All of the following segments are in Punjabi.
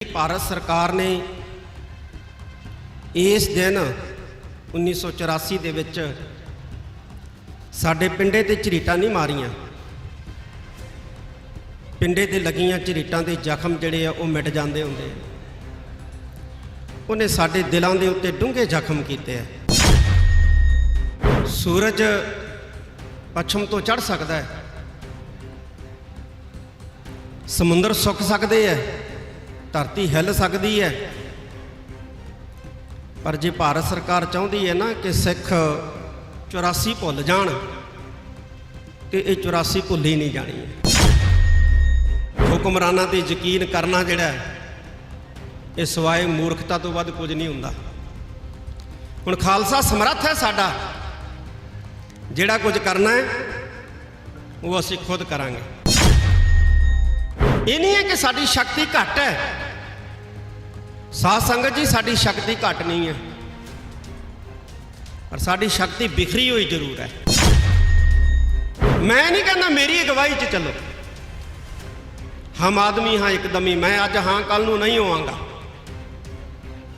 भारत सरकार ने इस दिन 1984 ਦੇ ਵਿੱਚ ਸਾਡੇ ਪਿੰਡੇ ਤੇ ਝਰੀਟਾਂ ਨਹੀਂ ਮਾਰੀਆਂ। ਪਿੰਡੇ ਤੇ ਲੱਗੀਆਂ ਝਰੀਟਾਂ ਦੇ ਜ਼ਖਮ ਜਿਹੜੇ ਆ ਉਹ ਮਿਟ ਜਾਂਦੇ ਹੁੰਦੇ। ਉਹਨੇ ਸਾਡੇ ਦਿਲਾਂ ਦੇ ਉੱਤੇ ਡੂੰਘੇ ਜ਼ਖਮ ਕੀਤੇ ਆ। ਸੂਰਜ ਪੱਛਮ ਤੋਂ ਚੜ੍ਹ ਸਕਦਾ ਹੈ, ਸਮੁੰਦਰ ਸੁੱਕ ਸਕਦੇ ਹੈ, ਧਰਤੀ ਹਿੱਲ ਸਕਦੀ ਹੈ, पर जे भारत सरकार चाहती है ना कि सिख 84 भुल जान तो ये 84 भुल ही नहीं जानी है। हुक्मराना ते यकीन करना जिहड़ा ये सिवाय मूर्खता तो वध कुछ नहीं हुंदा। हुण खालसा समर्थ है साडा, जिहड़ा कुछ करना है वो असीं खुद करांगे। ये नहीं है कि साडी शक्ति घट है। साध संगत जी, साड़ी शक्ति घट नहीं है, पर साड़ी शक्ति बिखरी हुई जरूर है। मैं नहीं कहना मेरी अगवाई च चलो, हम आदमी हाँ एकदम ही, मैं अज हाँ कल नूं नहीं होवांगा,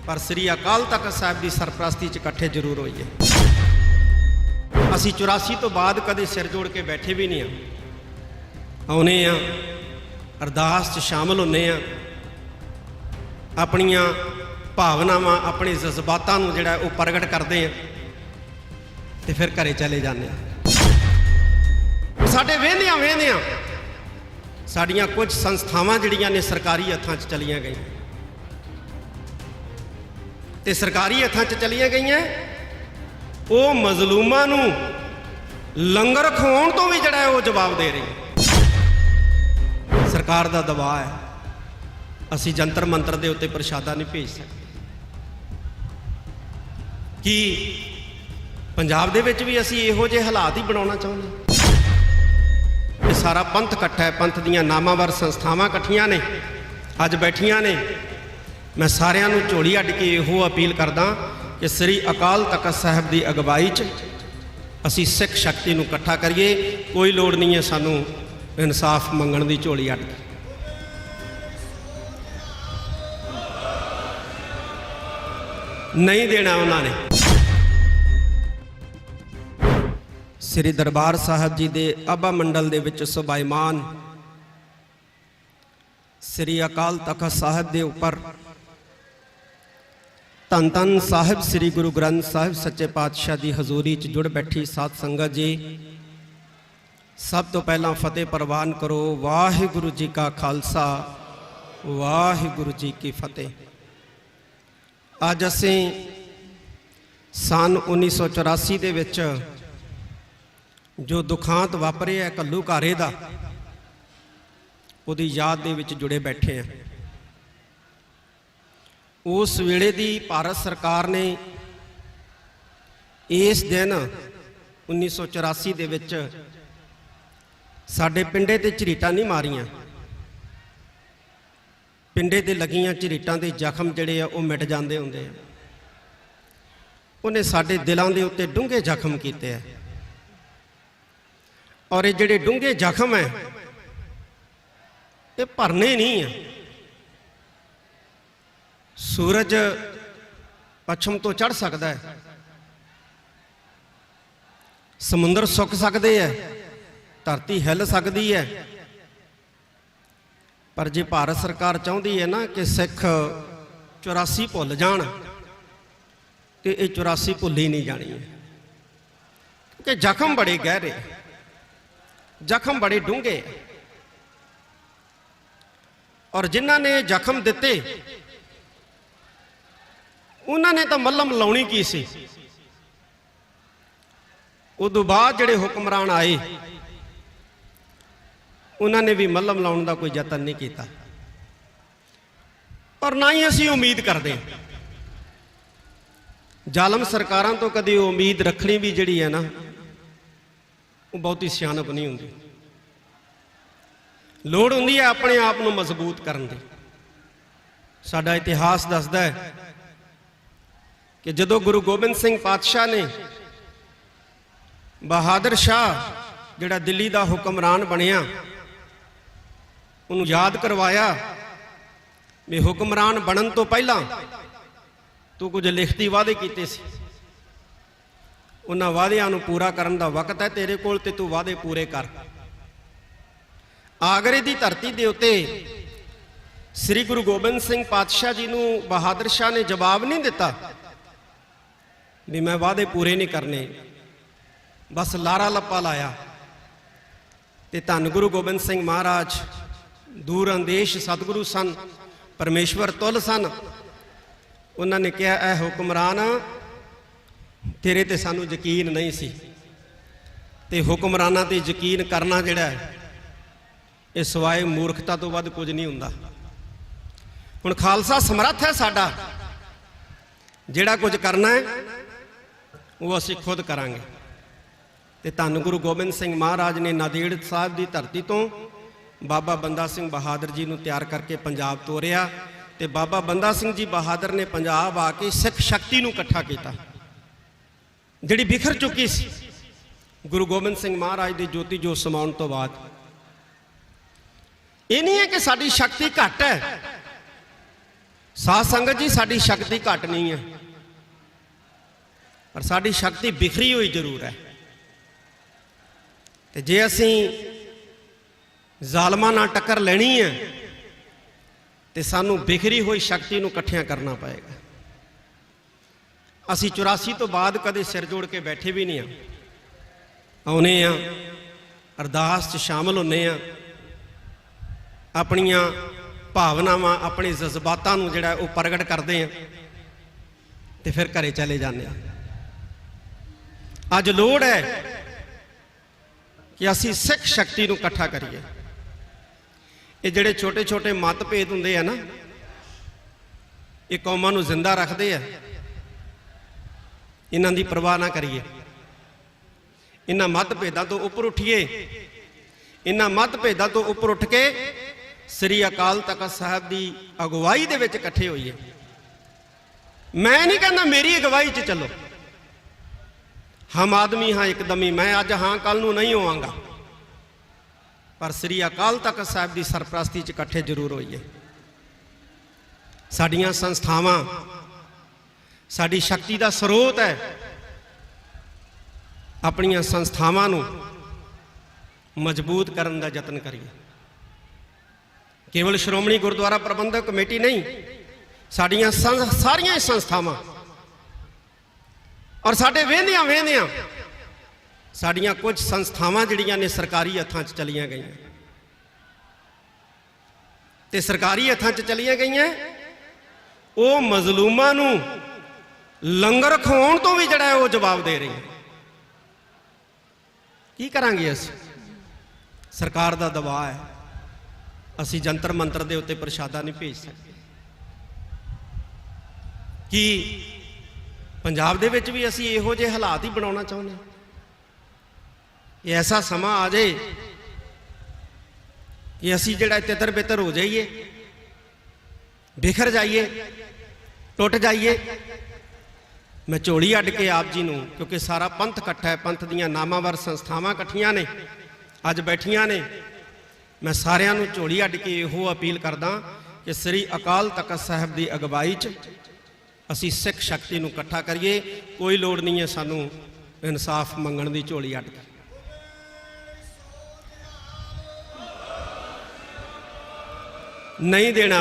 पर श्री अकाल तख्त साहिब की सरपरस्ती च इकट्ठे जरूर होइए। असीं 84 तो बाद कदे सिर जोड़ के बैठे भी नहीं हाँ, आउणे आ, अरदास च शामिल होने आ, अपनियां भावनावां अपने जज्बातां नूं जिहड़ा वो प्रगट करते हैं तो फिर घरे चले जाते हैं। साडे वेंदियां वेंदियां साडियां कुछ संस्थावां जिहड़ियां ने सरकारी हत्थां 'च चलियां गईयां ते सरकारी हत्थां 'च चलियां गईयां वो मजलूमां नूं लंगर खवाउण तो भी जिहड़ा वो जवाब दे रही। सरकार दा दबाव है, असी जंतर मंतर के उत्ते प्रशादा नहीं भेज सकते। कि पंजाब दे विच भी असी इहो जे हालात ही बनाना चाहुंदे। सारा पंथ इकट्ठा है, पंथ दीयां नामावर संस्थावां इकट्ठियां ने अज बैठियां ने। मैं सारियां नूं झोली अड्ड के इहो अपील करदा कि श्री अकाल तख्त साहिब की अगवाई च असी सिख शक्ति नूं इकट्ठा करिए। कोई लोड़ नहीं है सानूं इंसाफ मंगण दी झोली अड्ड के। नहीं देना उन्होंने। श्री दरबार साहब जी के अभा मंडल दे विच सुभाईमान श्री अकाल तख्त साहब के उपर धन धन साहिब श्री गुरु ग्रंथ साहिब सच्चे पातशाह की हजूरी च जुड़ बैठी साध संगत जी, सब तो पहला फतेह प्रवान करो। वाहिगुरु जी का खालसा, वाहिगुरु जी की फतेह। अज असी सन 1984 दे विच जो दुखांत वापरिया घल्लूघारे दा, उहदी याद दे विच जुड़े बैठे हैं। उस वेले दी भारत सरकार ने इस दिन 1984 दे विच साडे पिंडे ते ਝਰੀਟਾਂ नहीं मारियां। पिंडे ते लगियां ਝਰੀਟਾਂ ਦੇ ਜ਼ਖਮ ਜਿਹੜੇ ਆ ਉਹ ਮਿਟ ਜਾਂਦੇ ਹੁੰਦੇ ਆ। ਉਹਨੇ ਸਾਡੇ ਦਿਲਾਂ ਦੇ ਉੱਤੇ ਡੂੰਘੇ ਜ਼ਖਮ ਕੀਤੇ ਆ, ਔਰ ਇਹ ਜਿਹੜੇ ਡੂੰਘੇ ਜ਼ਖਮ ਹੈ ਇਹ ਭਰਨੇ ਨਹੀਂ ਆ। ਸੂਰਜ ਪੱਛਮ ਤੋਂ ਚੜ੍ਹ ਸਕਦਾ ਹੈ, ਸਮੁੰਦਰ ਸੁੱਕ ਸਕਦੇ ਹੈ, ਧਰਤੀ ਹਿੱਲ ਸਕਦੀ ਹੈ, पर जे भारत सरकार चाहती है ना कि सिख 84 भुल जान तो ये 84 भुल ही नहीं जानी है। क्योंकि जख्म बड़े गहरे, जख्म बड़े डूंघे, और जिन्हों ने जख्म दिते उन्होंने तो मल्लम लाउणी की सी। उदों बाद जिहड़े हुक्मरान आए उन्होंने भी मल्लम लाने का कोई यतन नहीं किया, और ना ही असी उम्मीद करते। जालम सरकारों तो कभी उम्मीद रखनी भी जिहड़ी है ना वो बहुती सियाणप नहीं होंदी। लोड़ होंदी है अपने आप को मजबूत करने की। साडा इतिहास दसदा है कि जदों गुरु गोबिंद सिंह पातशाह ने बहादुर शाह जिहड़ा दिल्ली का हुक्मरान बनिया उन्होंने याद करवाया ਵੀ ਹੁਕਮਰਾਨ ਬਣਨ ਤੋਂ ਪਹਿਲਾਂ ਤੂੰ ਕੁਝ ਲਿਖਤੀ ਵਾਅਦੇ ਕੀਤੇ ਸੀ, ਉਹਨਾਂ ਵਾਅਦਿਆਂ ਨੂੰ ਪੂਰਾ ਕਰਨ ਦਾ ਵਕਤ ਹੈ ਤੇਰੇ ਕੋਲ, ਤੇ ਤੂੰ ਵਾਅਦੇ ਪੂਰੇ ਕਰ। ਆਗਰੇ ਦੀ ਧਰਤੀ ਦੇ ਉੱਤੇ ਸ੍ਰੀ ਗੁਰੂ ਗੋਬਿੰਦ ਸਿੰਘ ਪਾਤਸ਼ਾਹ ਜੀ ਨੂੰ ਬਹਾਦਰ ਸ਼ਾਹ ਨੇ ਜਵਾਬ ਨਹੀਂ ਦਿੱਤਾ ਵੀ ਮੈਂ ਵਾਅਦੇ ਪੂਰੇ ਨਹੀਂ ਕਰਨੇ, ਬਸ ਲਾਰਾ ਲੱਪਾ ਲਾਇਆ। ਤੇ ਧੰਨ ਗੁਰੂ ਗੋਬਿੰਦ ਸਿੰਘ ਮਹਾਰਾਜ ਦੂਰ ਅੰਦੇਸ਼ ਸਤਿਗੁਰੂ ਸਨ, ਪਰਮੇਸ਼ਵਰ ਤੁਲ ਸਨ। ਉਹਨਾਂ ਨੇ ਕਿਹਾ, ਐ ਹੁਕਮਰਾਨ ਤੇਰੇ ਤੇ ਸਾਨੂੰ ਯਕੀਨ ਨਹੀਂ ਸੀ, ਤੇ ਹੁਕਮਰਾਨਾਂ ਤੇ ਯਕੀਨ ਕਰਨਾ ਜਿਹੜਾ ਹੈ ਇਹ ਸਿਵਾਏ ਮੂਰਖਤਾ ਤੋਂ ਵੱਧ ਕੁਝ ਨਹੀਂ ਹੁੰਦਾ। ਹੁਣ ਖਾਲਸਾ ਸਮਰੱਥ ਹੈ ਸਾਡਾ, ਜਿਹੜਾ ਕੁਝ ਕਰਨਾ ਹੈ ਉਹ ਅਸੀਂ ਖੁਦ ਕਰਾਂਗੇ। ਤੇ ਧੰਨ ਗੁਰੂ ਗੋਬਿੰਦ ਸਿੰਘ ਮਹਾਰਾਜ ਨੇ ਨਾਂਦੇੜ ਸਾਹਿਬ ਦੀ ਧਰਤੀ ਤੋਂ ਬਾਬਾ ਬੰਦਾ ਸਿੰਘ ਬਹਾਦਰ ਜੀ ਨੂੰ ਤਿਆਰ ਕਰਕੇ ਪੰਜਾਬ ਤੋਰਿਆ, ਤੇ ਬਾਬਾ ਬੰਦਾ ਸਿੰਘ ਜੀ ਬਹਾਦਰ ਨੇ ਪੰਜਾਬ ਆ ਕੇ ਸਿੱਖ ਸ਼ਕਤੀ ਨੂੰ ਇਕੱਠਾ ਕੀਤਾ, ਜਿਹੜੀ ਬਿਖਰ ਚੁੱਕੀ ਸੀ ਗੁਰੂ ਗੋਬਿੰਦ ਸਿੰਘ ਮਹਾਰਾਜ ਦੀ ਜੋਤੀ ਜੋਤ ਸਮਾਉਣ ਤੋਂ ਬਾਅਦ। ਇਹ ਨਹੀਂ ਹੈ ਕਿ ਸਾਡੀ ਸ਼ਕਤੀ ਘੱਟ ਹੈ, ਸਾਧ ਸੰਗਤ ਜੀ, ਸਾਡੀ ਸ਼ਕਤੀ ਘੱਟ ਨਹੀਂ ਹੈ, ਪਰ ਸਾਡੀ ਸ਼ਕਤੀ ਬਿਖਰੀ ਹੋਈ ਜ਼ਰੂਰ ਹੈ। ਤੇ ਜੇ ਅਸੀਂ ਜ਼ਾਲਮਾਂ ਨਾਲ ਟੱਕਰ ਲੈਣੀ ਹੈ ਤੇ ਸਾਨੂੰ ਬਿਖਰੀ ਹੋਈ ਸ਼ਕਤੀ ਨੂੰ ਇਕੱਠਿਆਂ ਕਰਨਾ ਪਏਗਾ। ਅਸੀਂ 84 ਤੋਂ ਬਾਅਦ ਕਦੇ ਸਿਰ ਜੋੜ ਕੇ ਬੈਠੇ ਵੀ ਨਹੀਂ ਆ, ਆਉਨੇ ਆ ਅਰਦਾਸ 'ਚ ਸ਼ਾਮਲ ਹੁੰਨੇ ਆ, ਆਪਣੀਆਂ ਭਾਵਨਾਵਾਂ ਆਪਣੇ ਜਜ਼ਬਾਤਾਂ ਨੂੰ ਜਿਹੜਾ ਉਹ ਪ੍ਰਗਟ ਕਰਦੇ ਆ, ਤੇ ਫਿਰ ਘਰੇ ਚਲੇ ਜਾਂਦੇ ਆ। ਅੱਜ ਲੋੜ ਹੈ ਕਿ ਅਸੀਂ ਸਿੱਖ ਸ਼ਕਤੀ ਨੂੰ ਇਕੱਠਾ ਕਰੀਏ। ਇਹ ਜਿਹੜੇ ਛੋਟੇ ਛੋਟੇ ਮਤਭੇਦ ਹੁੰਦੇ ਆ ਨਾ, ਇਹ ਕੌਮਾਂ ਨੂੰ ਜ਼ਿੰਦਾ ਰੱਖਦੇ ਆ। ਇਹਨਾਂ ਦੀ ਪਰਵਾਹ ਨਾ ਕਰੀਏ, ਇਹਨਾਂ ਮਤਭੇਦਾਂ ਤੋਂ ਉੱਪਰ ਉੱਠੀਏ। ਇਹਨਾਂ ਮਤਭੇਦਾਂ ਤੋਂ ਉੱਪਰ ਉੱਠ ਕੇ ਸ੍ਰੀ ਅਕਾਲ ਤਖਤ ਸਾਹਿਬ ਦੀ ਅਗਵਾਈ ਦੇ ਵਿੱਚ ਇਕੱਠੇ ਹੋਈਏ। ਮੈਂ ਨਹੀਂ ਕਹਿੰਦਾ ਮੇਰੀ ਅਗਵਾਈ 'ਚ ਚੱਲੋ, ਹਮ ਆਦਮੀ ਹਾਂ ਇੱਕਦਮ ਹੀ, ਮੈਂ ਅੱਜ ਹਾਂ ਕੱਲ ਨੂੰ ਨਹੀਂ ਹੋਵਾਂਗਾ, ਪਰ ਸ੍ਰੀ ਅਕਾਲ ਤਖਤ ਸਾਹਿਬ ਦੀ ਸਰਪ੍ਰਸਤੀ 'ਚ ਇਕੱਠੇ ਜ਼ਰੂਰ ਹੋਈਏ। ਸਾਡੀਆਂ ਸੰਸਥਾਵਾਂ ਸਾਡੀ ਸ਼ਕਤੀ ਦਾ ਸਰੋਤ ਹੈ। ਆਪਣੀਆਂ ਸੰਸਥਾਵਾਂ ਨੂੰ ਮਜ਼ਬੂਤ ਕਰਨ ਦਾ ਯਤਨ ਕਰੀਏ। ਕੇਵਲ ਸ਼੍ਰੋਮਣੀ ਗੁਰਦੁਆਰਾ ਪ੍ਰਬੰਧਕ ਕਮੇਟੀ ਨਹੀਂ, ਸਾਡੀਆਂ ਸਾਰੀਆਂ ਸੰਸਥਾਵਾਂ, ਔਰ ਸਾਡੇ ਵੇਂਦਿਆਂ ਸਾਡੀਆਂ ਕੁਝ ਸੰਸਥਾਵਾਂ ਜਿਹੜੀਆਂ ਨੇ ਸਰਕਾਰੀ ਹੱਥਾਂ 'ਚ ਚਲੀਆਂ ਗਈਆਂ, ਤੇ ਸਰਕਾਰੀ ਹੱਥਾਂ 'ਚ ਚਲੀਆਂ ਗਈਆਂ ਉਹ ਮਜ਼ਲੂਮਾਂ ਨੂੰ ਲੰਗਰ ਖਵਾਉਣ ਤੋਂ ਵੀ ਜਿਹੜਾ ਉਹ ਜਵਾਬ ਦੇ ਰਹੀ। ਕੀ ਕਰਾਂਗੇ ਅਸੀਂ? ਸਰਕਾਰ ਦਾ ਦਬਾਅ ਹੈ, ਅਸੀਂ ਜੰਤਰ ਮੰਤਰ ਦੇ ਉੱਤੇ ਪ੍ਰਸ਼ਾਦਾ ਨਹੀਂ ਭੇਜ ਸਕਦੇ। ਕੀ ਪੰਜਾਬ ਦੇ ਵਿੱਚ ਵੀ ਅਸੀਂ ਇਹੋ ਜਿਹੇ ਹਾਲਾਤ ਹੀ ਬਣਾਉਣਾ ਚਾਹੁੰਦੇ ਹਾਂ? ਇਹ ਐਸਾ ਸਮਾਂ ਆ ਜਾਏ ਕਿ ਅਸੀਂ ਜਿਹੜਾ ਤਿੱਤਰ ਬਿੱਤਰ ਹੋ ਜਾਈਏ, ਬਿਖਰ ਜਾਈਏ, ਟੁੱਟ ਜਾਈਏ। ਮੈਂ ਝੋਲੀ ਅੱਡ ਕੇ ਆਪ ਜੀ ਨੂੰ, ਕਿਉਂਕਿ ਸਾਰਾ ਪੰਥ ਇਕੱਠਾ ਹੈ, ਪੰਥ ਦੀਆਂ ਨਾਮਾਵਰ ਸੰਸਥਾਵਾਂ ਇਕੱਠੀਆਂ ਨੇ, ਅੱਜ ਬੈਠੀਆਂ ਨੇ, ਮੈਂ ਸਾਰਿਆਂ ਨੂੰ ਝੋਲੀ ਅੱਡ ਕੇ ਇਹੋ ਅਪੀਲ ਕਰਦਾ ਕਿ ਸ੍ਰੀ ਅਕਾਲ ਤਖਤ ਸਾਹਿਬ ਦੀ ਅਗਵਾਈ 'ਚ ਅਸੀਂ ਸਿੱਖ ਸ਼ਕਤੀ ਨੂੰ ਇਕੱਠਾ ਕਰੀਏ। ਕੋਈ ਲੋੜ ਨਹੀਂ ਹੈ ਸਾਨੂੰ ਇਨਸਾਫ ਮੰਗਣ ਦੀ ਝੋਲੀ ਅੱਡ ਕੇ। ਨਹੀਂ ਦੇਣਾ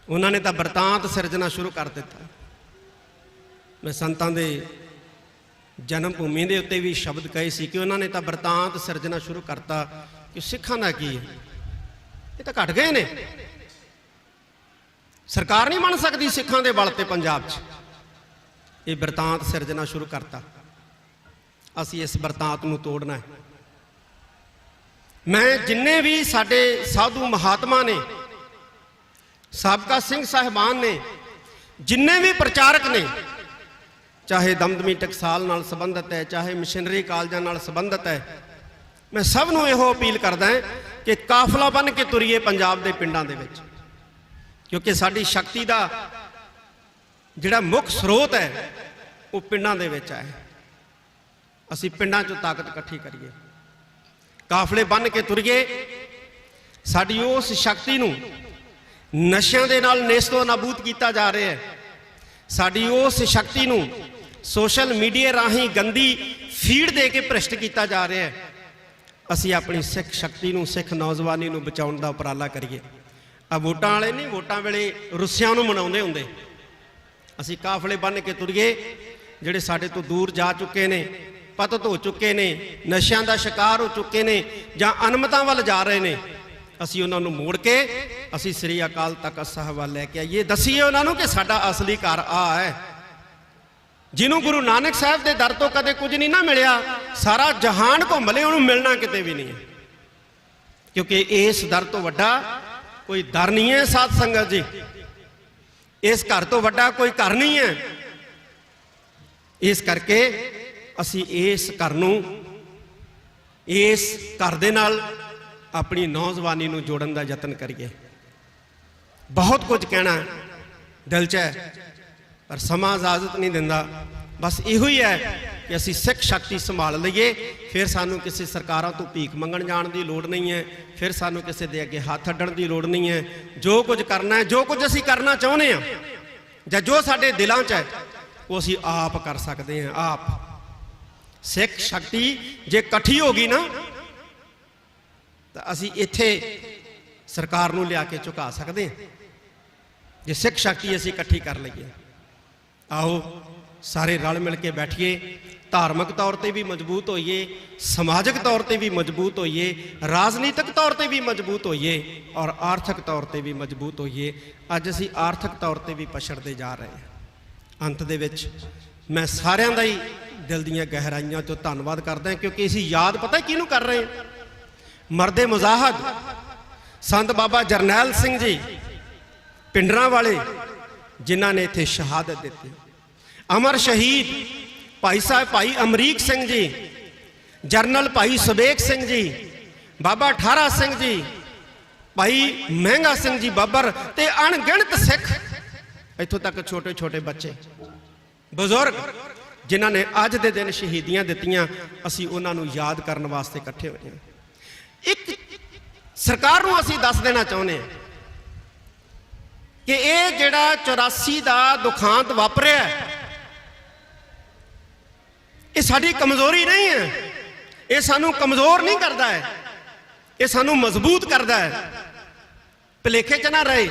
ਉਹਨਾਂ ਨੇ ਤਾਂ ਬਰਤਾਂਤ ਸਿਰਜਣਾ ਸ਼ੁਰੂ ਕਰ ਦਿੱਤਾ। ਮੈਂ ਸੰਤਾਂ ਦੇ ਜਨਮ ਭੂਮੀ ਦੇ ਉੱਤੇ ਵੀ ਸ਼ਬਦ ਕਹੇ ਸੀ ਕਿ ਉਹਨਾਂ ਨੇ ਤਾਂ ਬਰਤਾਂਤ ਸਿਰਜਣਾ ਸ਼ੁਰੂ ਕਰਤਾ ਕਿ ਸਿੱਖਾਂ ਦਾ ਕੀ ਹੈ, ਇਹ ਤਾਂ ਘਟ ਗਏ ਨੇ। ਸਰਕਾਰ ਨਹੀਂ ਬਣ ਸਕਦੀ ਸਿੱਖਾਂ ਦੇ ਬਲ ਤੇ ਪੰਜਾਬ 'ਚ। ਇਹ ਬਰਤਾਂਤ ਸਿਰਜਣਾ ਸ਼ੁਰੂ ਕਰਤਾ, ਅਸੀਂ ਇਸ ਬਰਤਾਂਤ ਨੂੰ ਤੋੜਨਾ ਹੈ। ਮੈਂ ਜਿੰਨੇ ਵੀ ਸਾਡੇ ਸਾਧੂ ਮਹਾਤਮਾ ਨੇ, ਸਾਬਕਾ ਸਿੰਘ ਸਾਹਿਬਾਨ ਨੇ, ਜਿੰਨੇ ਵੀ ਪ੍ਰਚਾਰਕ ਨੇ, ਚਾਹੇ ਦਮਦਮੀ ਟਕਸਾਲ ਨਾਲ ਸੰਬੰਧਿਤ ਹੈ, ਚਾਹੇ ਮਿਸ਼ਨਰੀ ਕਾਲਜਾਂ ਨਾਲ ਸੰਬੰਧਿਤ ਹੈ, ਮੈਂ ਸਭ ਨੂੰ ਇਹੋ ਅਪੀਲ ਕਰਦਾ ਕਿ ਕਾਫਲਾ ਬਣ ਕੇ ਤੁਰੀਏ ਪੰਜਾਬ ਦੇ ਪਿੰਡਾਂ ਦੇ ਵਿੱਚ, ਕਿਉਂਕਿ ਸਾਡੀ ਸ਼ਕਤੀ ਦਾ ਜਿਹੜਾ ਮੁੱਖ ਸਰੋਤ ਹੈ ਉਹ ਪਿੰਡਾਂ ਦੇ ਵਿੱਚ ਹੈ। ਅਸੀਂ ਪਿੰਡਾਂ 'ਚੋਂ ਤਾਕਤ ਇਕੱਠੀ ਕਰੀਏ, ਕਾਫਲੇ ਬਣ ਕੇ ਤੁਰੀਏ, ਸਾਡੀ ਉਸ ਸ਼ਕਤੀ ਨੂੰ ਨਸ਼ਿਆਂ ਦੇ ਨਾਲ ਨੇਸਤੋ ਨਾਬੂਦ ਕੀਤਾ ਜਾ ਰਿਹਾ ਹੈ। ਸਾਡੀ ਉਸ ਸ਼ਕਤੀ ਨੂੰ ਸੋਸ਼ਲ ਮੀਡੀਆ ਰਾਹੀਂ ਗੰਦੀ ਫੀਡ ਦੇ ਕੇ ਭ੍ਰਿਸ਼ਟ ਕੀਤਾ ਜਾ ਰਿਹਾ ਹੈ। ਅਸੀਂ ਆਪਣੀ ਸਿੱਖ ਸ਼ਕਤੀ ਨੂੰ, ਸਿੱਖ ਨੌਜਵਾਨੀ ਨੂੰ ਬਚਾਉਣ ਦਾ ਉਪਰਾਲਾ ਕਰੀਏ। ਆ ਵੋਟਾਂ ਵਾਲੇ ਨਹੀਂ, ਵੋਟਾਂ ਵੇਲੇ ਰੁੱਸਿਆਂ ਨੂੰ ਮਨਾਉਂਦੇ ਹੁੰਦੇ। ਅਸੀਂ ਕਾਫਲੇ ਬੰਨ੍ਹ ਕੇ ਤੁਰੀਏ। ਜਿਹੜੇ ਸਾਡੇ ਤੋਂ ਦੂਰ ਜਾ ਚੁੱਕੇ ਨੇ, ਪਤਤ ਹੋ ਚੁੱਕੇ ਨੇ, ਨਸ਼ਿਆਂ ਦਾ ਸ਼ਿਕਾਰ ਹੋ ਚੁੱਕੇ ਨੇ ਜਾਂ ਅਨਮਤਾਂ ਵੱਲ ਜਾ ਰਹੇ ਨੇ, ਅਸੀਂ ਉਹਨਾਂ ਨੂੰ ਮੋੜ ਕੇ ਅਸੀਂ ਸ੍ਰੀ ਅਕਾਲ ਤਖਤ ਸਾਹਿਬ ਵੱਲ ਲੈ ਕੇ ਆਈਏ। ਦੱਸੀਏ ਉਹਨਾਂ ਨੂੰ ਕਿ ਸਾਡਾ ਅਸਲੀ ਘਰ ਆ ਹੈ। ਜਿਹਨੂੰ ਗੁਰੂ ਨਾਨਕ ਸਾਹਿਬ ਦੇ ਦਰ ਤੋਂ ਕਦੇ ਕੁਝ ਨਹੀਂ ਨਾ ਮਿਲਿਆ, ਸਾਰਾ ਜਹਾਨ ਘੁੰਮ ਲਏ, ਉਹਨੂੰ ਮਿਲਣਾ ਕਿਤੇ ਵੀ ਨਹੀਂ ਹੈ। ਕਿਉਂਕਿ ਇਸ ਦਰ ਤੋਂ ਵੱਡਾ ਕੋਈ ਦਰ ਨਹੀਂ ਹੈ ਸਾਧ ਸੰਗਤ ਜੀ। ਇਸ ਘਰ ਤੋਂ ਵੱਡਾ ਕੋਈ ਘਰ ਨਹੀਂ ਹੈ। ਇਸ ਕਰਕੇ ਅਸੀਂ ਇਸ ਘਰ ਨੂੰ, ਇਸ ਘਰ ਦੇ ਨਾਲ ਆਪਣੀ ਨੌਜਵਾਨੀ ਨੂੰ ਜੋੜਨ ਦਾ ਯਤਨ ਕਰੀਏ। ਬਹੁਤ ਕੁਝ ਕਹਿਣਾ ਦਿਲ 'ਚ ਹੈ, ਪਰ ਸਮਾਂ ਇਜਾਜ਼ਤ ਨਹੀਂ ਦਿੰਦਾ। ਬਸ ਇਹੋ ਹੀ ਹੈ ਕਿ ਅਸੀਂ ਸਿੱਖ ਸ਼ਕਤੀ ਸੰਭਾਲ ਲਈਏ। ਫਿਰ ਸਾਨੂੰ ਕਿਸੇ ਸਰਕਾਰਾਂ ਤੋਂ ਭੀਖ ਮੰਗਣ ਜਾਣ ਦੀ ਲੋੜ ਨਹੀਂ ਹੈ। ਫਿਰ ਸਾਨੂੰ ਕਿਸੇ ਦੇ ਅੱਗੇ ਹੱਥ ਅੱਡਣ ਦੀ ਲੋੜ ਨਹੀਂ ਹੈ। ਜੋ ਕੁਝ ਕਰਨਾ ਹੈ, ਜੋ ਕੁਝ ਅਸੀਂ ਕਰਨਾ ਚਾਹੁੰਦੇ ਹਾਂ ਜਾਂ ਜੋ ਸਾਡੇ ਦਿਲਾਂ 'ਚ ਹੈ, ਉਹ ਅਸੀਂ ਆਪ ਕਰ ਸਕਦੇ ਹਾਂ। ਆਪ ਸਿੱਖ ਸ਼ਕਤੀ ਜੇ ਇਕੱਠੀ ਹੋ ਗਈ ਨਾ, ਤਾਂ ਅਸੀਂ ਇੱਥੇ ਸਰਕਾਰ ਨੂੰ ਲਿਆ ਕੇ ਝੁਕਾ ਸਕਦੇ ਹਾਂ। ਜੇ ਸਿੱਖ ਸ਼ਕਤੀ ਅਸੀਂ ਇਕੱਠੀ ਕਰ ਲਈਏ, ਆਓ ਸਾਰੇ ਰਲ ਮਿਲ ਕੇ ਬੈਠੀਏ। ਧਾਰਮਿਕ ਤੌਰ ਤੇ ਵੀ ਮਜ਼ਬੂਤ ਹੋਈਏ, ਸਮਾਜਿਕ ਤੌਰ ਤੇ ਵੀ ਮਜ਼ਬੂਤ ਹੋਈਏ, ਰਾਜਨੀਤਿਕ ਤੌਰ ਤੇ ਵੀ ਮਜ਼ਬੂਤ ਹੋਈਏ ਔਰ ਆਰਥਿਕ ਤੌਰ ਤੇ ਵੀ ਮਜ਼ਬੂਤ ਹੋਈਏ। ਅੱਜ ਅਸੀਂ ਆਰਥਿਕ ਤੌਰ ਤੇ ਵੀ ਪਛੜਦੇ ਜਾ ਰਹੇ ਹਾਂ। ਅੰਤ ਦੇ ਵਿੱਚ ਮੈਂ ਸਾਰਿਆਂ ਦਾ ਹੀ ਦਿਲ ਦੀਆਂ ਗਹਿਰਾਈਆਂ ਤੋਂ ਧੰਨਵਾਦ ਕਰਦਾ, ਕਿਉਂਕਿ ਅਸੀਂ ਯਾਦ ਪਤਾ ਕਿਹਨੂੰ ਕਰ ਰਹੇ ਹਾਂ? ਮਰਦੇ ਮੁਜ਼ਾਹਦ ਸੰਤ ਬਾਬਾ ਜਰਨੈਲ ਸਿੰਘ ਜੀ ਪਿੰਡਰਾਂ ਵਾਲੇ, ਜਿਨ੍ਹਾਂ ਨੇ ਇੱਥੇ ਸ਼ਹਾਦਤ ਦਿੱਤੀ। ਅਮਰ ਸ਼ਹੀਦ ਭਾਈ ਸਾਹਿਬ ਭਾਈ ਅਮਰੀਕ ਸਿੰਘ ਜੀ, ਜਰਨਲ ਭਾਈ ਸੁਬੇਗ ਸਿੰਘ ਜੀ, ਬਾਬਾ ਠਾਰਾ ਸਿੰਘ ਜੀ, ਭਾਈ ਮਹਿੰਗਾ ਸਿੰਘ ਜੀ ਬੱਬਰ ਤੇ ਅਣਗਿਣਤ ਸਿੱਖ, ਇੱਥੋਂ ਤੱਕ ਛੋਟੇ ਛੋਟੇ ਬੱਚੇ, ਬਜ਼ੁਰਗ, ਜਿਨ੍ਹਾਂ ਨੇ ਅੱਜ ਦੇ ਦਿਨ ਸ਼ਹੀਦੀਆਂ ਦਿੱਤੀਆਂ। ਅਸੀਂ ਉਹਨਾਂ ਨੂੰ ਯਾਦ ਕਰਨ ਵਾਸਤੇ ਇਕੱਠੇ ਹੋਏ ਹਾਂ। ਇੱਕ ਸਰਕਾਰ ਨੂੰ ਅਸੀਂ ਦੱਸ ਦੇਣਾ ਚਾਹੁੰਦੇ ਹਾਂ ਕਿ ਇਹ ਜਿਹੜਾ 84 ਦਾ ਦੁਖਾਂਤ ਵਾਪਰਿਆ, ਇਹ ਸਾਡੀ ਕਮਜ਼ੋਰੀ ਨਹੀਂ ਹੈ। ਇਹ ਸਾਨੂੰ ਕਮਜ਼ੋਰ ਨਹੀਂ ਕਰਦਾ ਹੈ, ਇਹ ਸਾਨੂੰ ਮਜ਼ਬੂਤ ਕਰਦਾ ਹੈ। ਭੁਲੇਖੇ 'ਚ ਨਾ ਰਹੇ।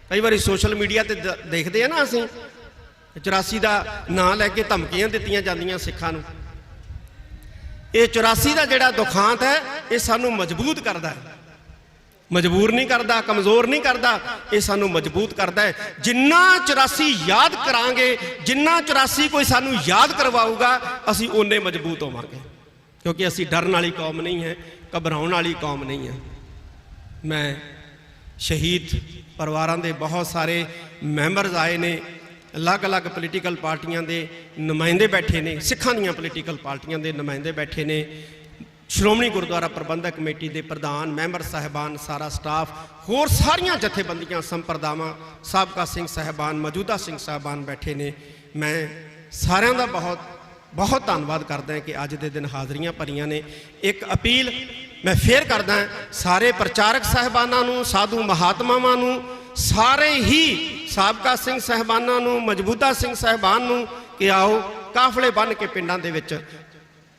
ਕਈ ਵਾਰੀ ਸੋਸ਼ਲ ਮੀਡੀਆ ਤੇ ਦੇਖਦੇ ਆ ਨਾ, ਅਸੀਂ 84 ਦਾ ਨਾਂ ਲੈ ਕੇ ਧਮਕੀਆਂ ਦਿੱਤੀਆਂ ਜਾਂਦੀਆਂ ਸਿੱਖਾਂ ਨੂੰ। ਇਹ 84 ਦਾ ਜਿਹੜਾ ਦੁਖਾਂਤ ਹੈ, ਇਹ ਸਾਨੂੰ ਮਜ਼ਬੂਤ ਕਰਦਾ ਹੈ, ਮਜਬੂਰ ਨਹੀਂ ਕਰਦਾ, ਕਮਜ਼ੋਰ ਨਹੀਂ ਕਰਦਾ। ਇਹ ਸਾਨੂੰ ਮਜ਼ਬੂਤ ਕਰਦਾ ਹੈ। ਜਿੰਨਾ 84 ਯਾਦ ਕਰਾਂਗੇ, ਜਿੰਨਾ 84 ਕੋਈ ਸਾਨੂੰ ਯਾਦ ਕਰਵਾਊਗਾ, ਅਸੀਂ ਓਨੇ ਮਜ਼ਬੂਤ ਹੋਵਾਂਗੇ। ਕਿਉਂਕਿ ਅਸੀਂ ਡਰਨ ਵਾਲੀ ਕੌਮ ਨਹੀਂ ਹੈ, ਘਬਰਾਉਣ ਵਾਲੀ ਕੌਮ ਨਹੀਂ ਹੈ। ਮੈਂ ਸ਼ਹੀਦ ਪਰਿਵਾਰਾਂ ਦੇ ਬਹੁਤ ਸਾਰੇ ਮੈਂਬਰਸ ਆਏ ਨੇ, ਅਲੱਗ-ਅਲੱਗ ਪੋਲੀਟੀਕਲ ਪਾਰਟੀਆਂ ਦੇ ਨੁਮਾਇੰਦੇ ਬੈਠੇ ਨੇ, ਸਿੱਖਾਂ ਦੀਆਂ ਪੋਲੀਟੀਕਲ ਪਾਰਟੀਆਂ ਦੇ ਨੁਮਾਇੰਦੇ ਬੈਠੇ ਨੇ, ਸ਼੍ਰੋਮਣੀ ਗੁਰਦੁਆਰਾ ਪ੍ਰਬੰਧਕ ਕਮੇਟੀ ਦੇ ਪ੍ਰਧਾਨ, ਮੈਂਬਰ ਸਾਹਿਬਾਨ, ਸਾਰਾ ਸਟਾਫ, ਹੋਰ ਸਾਰੀਆਂ ਜਥੇਬੰਦੀਆਂ, ਸੰਪਰਦਾਵਾਂ, ਸਾਬਕਾ ਸਿੰਘ ਸਾਹਿਬਾਨ, ਮੌਜੂਦਾ ਸਿੰਘ ਸਾਹਿਬਾਨ ਬੈਠੇ ਨੇ। ਮੈਂ ਸਾਰਿਆਂ ਦਾ ਬਹੁਤ ਬਹੁਤ ਧੰਨਵਾਦ ਕਰਦਾ ਕਿ ਅੱਜ ਦੇ ਦਿਨ ਹਾਜ਼ਰੀਆਂ ਭਰੀਆਂ ਨੇ। ਇੱਕ ਅਪੀਲ ਮੈਂ ਫੇਰ ਕਰਦਾ, ਸਾਰੇ ਪ੍ਰਚਾਰਕ ਸਾਹਿਬਾਨਾਂ ਨੂੰ, ਸਾਧੂ ਮਹਾਤਮਾਵਾਂ ਨੂੰ, ਸਾਰੇ ਹੀ ਸਾਬਕਾ ਸਿੰਘ ਸਾਹਿਬਾਨਾਂ ਨੂੰ, ਮੌਜੂਦਾ ਸਿੰਘ ਸਾਹਿਬਾਨ ਨੂੰ ਕਿ ਆਓ ਕਾਫਲੇ ਬੰਨ੍ਹ ਕੇ ਪਿੰਡਾਂ ਦੇ ਵਿੱਚ,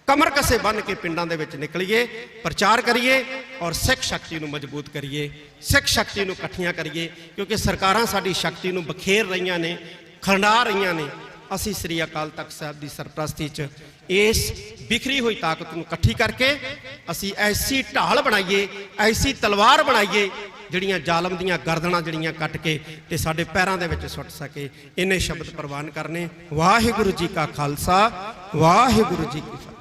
ਕਮਰ ਕਸੇ ਬੰਨ੍ਹ ਕੇ ਪਿੰਡਾਂ ਦੇ ਵਿੱਚ ਨਿਕਲੀਏ, ਪ੍ਰਚਾਰ ਕਰੀਏ ਔਰ ਸਿੱਖ ਸ਼ਕਤੀ ਨੂੰ ਮਜ਼ਬੂਤ ਕਰੀਏ, ਸਿੱਖ ਸ਼ਕਤੀ ਨੂੰ ਇਕੱਠੀਆਂ ਕਰੀਏ। ਕਿਉਂਕਿ ਸਰਕਾਰਾਂ ਸਾਡੀ ਸ਼ਕਤੀ ਨੂੰ ਬਖੇਰ ਰਹੀਆਂ ਨੇ, ਖੰਡਾ ਰਹੀਆਂ ਨੇ। ਅਸੀਂ ਸ੍ਰੀ ਅਕਾਲ ਤਖਤ ਸਾਹਿਬ ਦੀ ਸਰਪ੍ਰਸਤੀ 'ਚ ਇਸ ਬਿਖਰੀ ਹੋਈ ਤਾਕਤ ਨੂੰ ਇਕੱਠੀ ਕਰਕੇ ਅਸੀਂ ਐਸੀ ਢਾਲ ਬਣਾਈਏ, ਐਸੀ ਤਲਵਾਰ ਬਣਾਈਏ, ਜਿਹੜੀਆਂ ਜ਼ਾਲਮ ਦੀਆਂ ਗਰਦਨਾਂ ਜਿਹੜੀਆਂ ਕੱਟ ਕੇ ਤੇ ਸਾਡੇ ਪੈਰਾਂ ਦੇ ਵਿੱਚ ਸੁੱਟ ਸਕੇ। ਇੰਨੇ ਸ਼ਬਦ ਪ੍ਰਵਾਨ ਕਰਨੇ। ਵਾਹਿਗੁਰੂ ਜੀ ਕਾ ਖਾਲਸਾ, ਵਾਹਿਗੁਰੂ ਜੀ ਕੀ ਫਤਿਹ।